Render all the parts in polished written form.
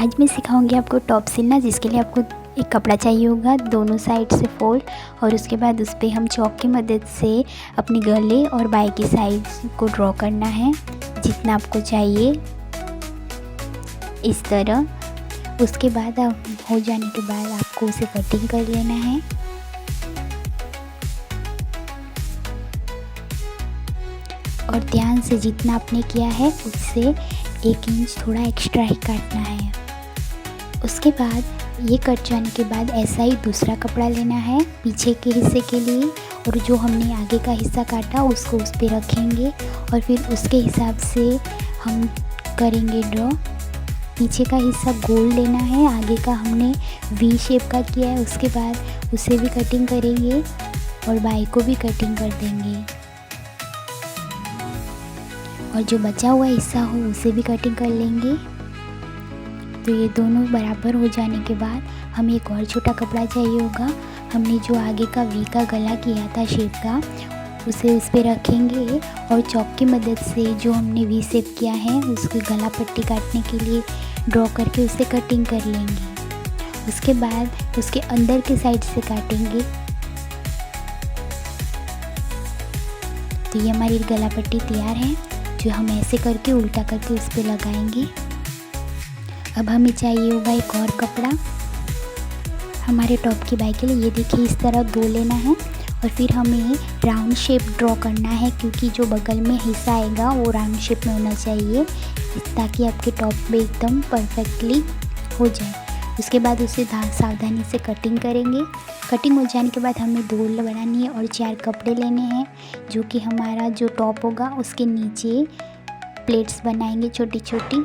आज मैं सिखाऊंगी आपको टॉप सिलना, जिसके लिए आपको एक कपड़ा चाहिए होगा, दोनों साइड से फोल्ड, और उसके बाद उस पर हम चॉक की मदद से अपने गले और बाई की साइड को ड्रॉ करना है जितना आपको चाहिए, इस तरह। उसके बाद हो जाने के बाद आपको उसे कटिंग कर लेना है। और ध्यान से जितना आपने किया है उससे 1 इंच थोड़ा एक्स्ट्रा ही काटना है। उसके बाद ये कट जाने के बाद ऐसा ही दूसरा कपड़ा लेना है पीछे के हिस्से के लिए, और जो हमने आगे का हिस्सा काटा उसको उस पर रखेंगे और फिर उसके हिसाब से हम करेंगे ड्रॉ। पीछे का हिस्सा गोल लेना है, आगे का हमने वी शेप का किया है, उसके बाद उसे भी कटिंग करेंगे और बाई को भी कटिंग कर देंगे, और जो बचा हुआ हिस्सा हो उसे भी कटिंग कर लेंगे। तो ये दोनों बराबर हो जाने के बाद हमें एक और छोटा कपड़ा चाहिए होगा। हमने जो आगे का वी का गला किया था शेप का, उसे उस पर रखेंगे और चॉक की मदद से जो हमने वी शेप किया है उसकी गला पट्टी काटने के लिए ड्रॉ करके उसे कटिंग कर लेंगे। उसके बाद उसके अंदर के साइड से काटेंगे। तो ये हमारी गला पट्टी तैयार है, जो हम ऐसे करके उल्टा करके उस पर लगाएंगे। अब हमें चाहिए होगा एक और कपड़ा हमारे टॉप की बाई के लिए। ये देखिए इस तरह 2 लेना है और फिर हमें राउंड शेप ड्रॉ करना है, क्योंकि जो बगल में हिस्सा आएगा वो राउंड शेप में होना चाहिए, ताकि आपके टॉप में एकदम परफेक्टली हो जाए। उसके बाद उसे सावधानी से कटिंग करेंगे। कटिंग हो जाने के बाद हमें 2 बनानी है और 4 कपड़े लेने हैं, जो कि हमारा जो टॉप होगा उसके नीचे प्लेट्स बनाएंगे छोटी छोटी,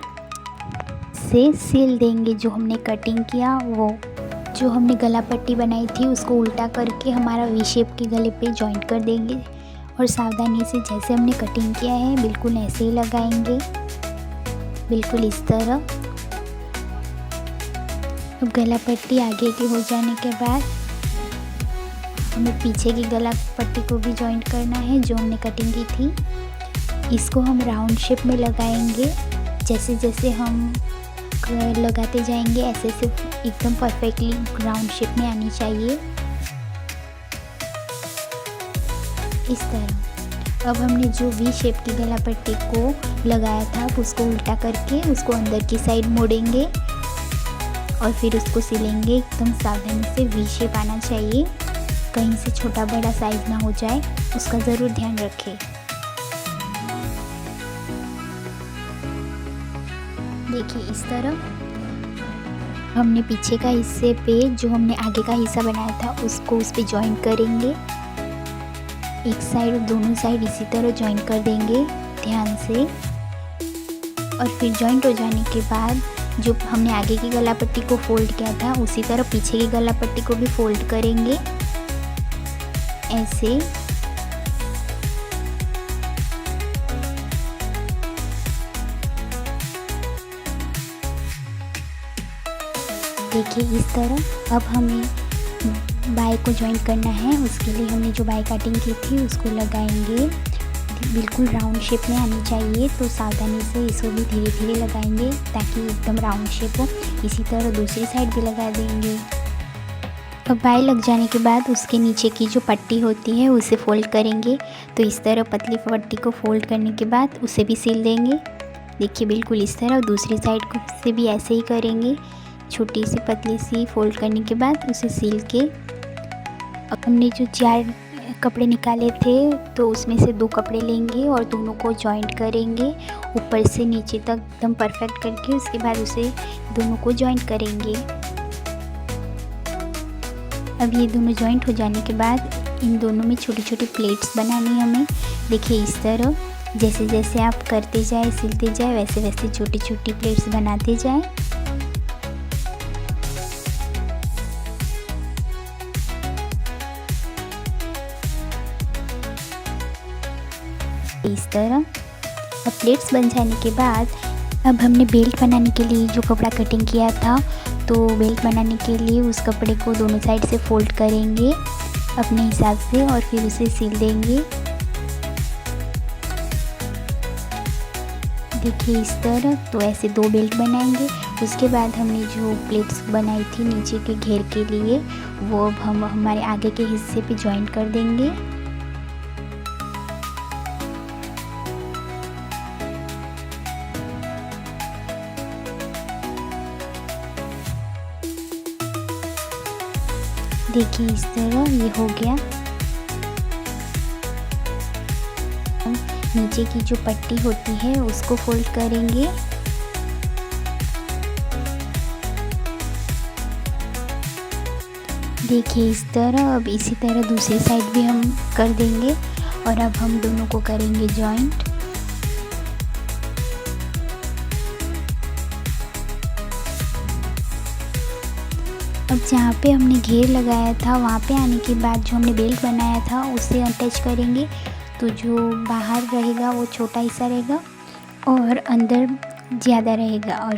से सिल देंगे। जो हमने कटिंग किया वो जो हमने गला पट्टी बनाई थी उसको उल्टा करके हमारा वी शेप के गले पे जॉइंट कर देंगे, और सावधानी से जैसे हमने कटिंग किया है बिल्कुल ऐसे ही लगाएंगे, बिल्कुल इस तरह। अब गला पट्टी आगे की हो जाने के बाद हमें पीछे की गला पट्टी को भी जॉइंट करना है, जो हमने कटिंग की थी। इसको हम राउंड शेप में लगाएंगे। जैसे जैसे हम लगाते जाएंगे ऐसे से एकदम परफेक्टली राउंड शेप में आनी चाहिए, इस तरह। अब हमने जो वी शेप की गला पट्टी को लगाया था उसको उल्टा करके उसको अंदर की साइड मोड़ेंगे और फिर उसको सिलेंगे। एकदम सावधानी से वी शेप आना चाहिए, कहीं से छोटा बड़ा साइज ना हो जाए, उसका ज़रूर ध्यान रखें। देखिए इस तरह हमने पीछे का हिस्से पे जो हमने आगे का हिस्सा बनाया था उसको उस पे जॉइंट करेंगे, एक साइड और दोनों साइड इसी तरह जॉइंट कर देंगे ध्यान से। और फिर जॉइंट हो जाने के बाद जो हमने आगे की गला पट्टी को फोल्ड किया था उसी तरह पीछे की गला पट्टी को भी फोल्ड करेंगे ऐसे। देखिए इस तरह। अब हमें बाई को जॉइंट करना है, उसके लिए हमने जो बाई कटिंग की थी उसको लगाएंगे। बिल्कुल राउंड शेप में आनी चाहिए, तो सावधानी से इसको भी धीरे धीरे लगाएंगे ताकि एकदम राउंड शेप हो। इसी तरह दूसरी साइड भी लगा देंगे। अब बाई लग जाने के बाद उसके नीचे की जो पट्टी होती है उसे फोल्ड करेंगे। तो इस तरह पतली पट्टी को फोल्ड करने के बाद उसे भी सिल देंगे। देखिए बिल्कुल इस तरह। दूसरी साइड को से भी ऐसे ही करेंगे, छोटी सी पतली सी फोल्ड करने के बाद उसे सील के। अब हमने जो 4 कपड़े निकाले थे तो उसमें से 2 कपड़े लेंगे और दोनों को जॉइंट करेंगे ऊपर से नीचे तक एकदम परफेक्ट करके। उसके बाद उसे दोनों को जॉइंट करेंगे। अब ये दोनों जॉइंट हो जाने के बाद इन दोनों में छोटी छोटी प्लेट्स बनानी है हमें। देखिए इस तरह जैसे जैसे आप करते जाए सिलते जाए वैसे वैसे छोटी छोटी प्लेट्स बनाते जाए। इस तरह। अब प्लेट्स बन जाने के बाद अब हमने बेल्ट बनाने के लिए जो कपड़ा कटिंग किया था, तो बेल्ट बनाने के लिए उस कपड़े को दोनों साइड से फोल्ड करेंगे अपने हिसाब से और फिर उसे सिल देंगे। देखिए इस तरह। तो ऐसे 2 बेल्ट बनाएंगे। उसके बाद हमने जो प्लेट्स बनाई थी नीचे के घेर के लिए, वो अब हम हमारे आगे के हिस्से पे जॉइंट कर देंगे। देखिए इस तरह ये हो गया। नीचे की जो पट्टी होती है उसको फोल्ड करेंगे। देखिए इस तरह। अब इसी तरह दूसरी साइड भी हम कर देंगे और अब हम दोनों को करेंगे जॉइंट। अब जहाँ पे हमने घेर लगाया था वहाँ पे आने के बाद जो हमने बेल्ट बनाया था उसे अटैच करेंगे। तो जो बाहर रहेगा वो छोटा हिस्सा रहेगा और अंदर ज़्यादा रहेगा। और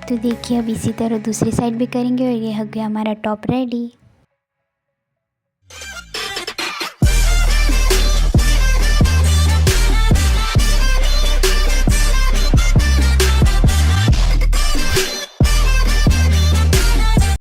तो देखिए अब इसी तरह दूसरी साइड भी करेंगे और ये हो गया हमारा टॉप रेडी।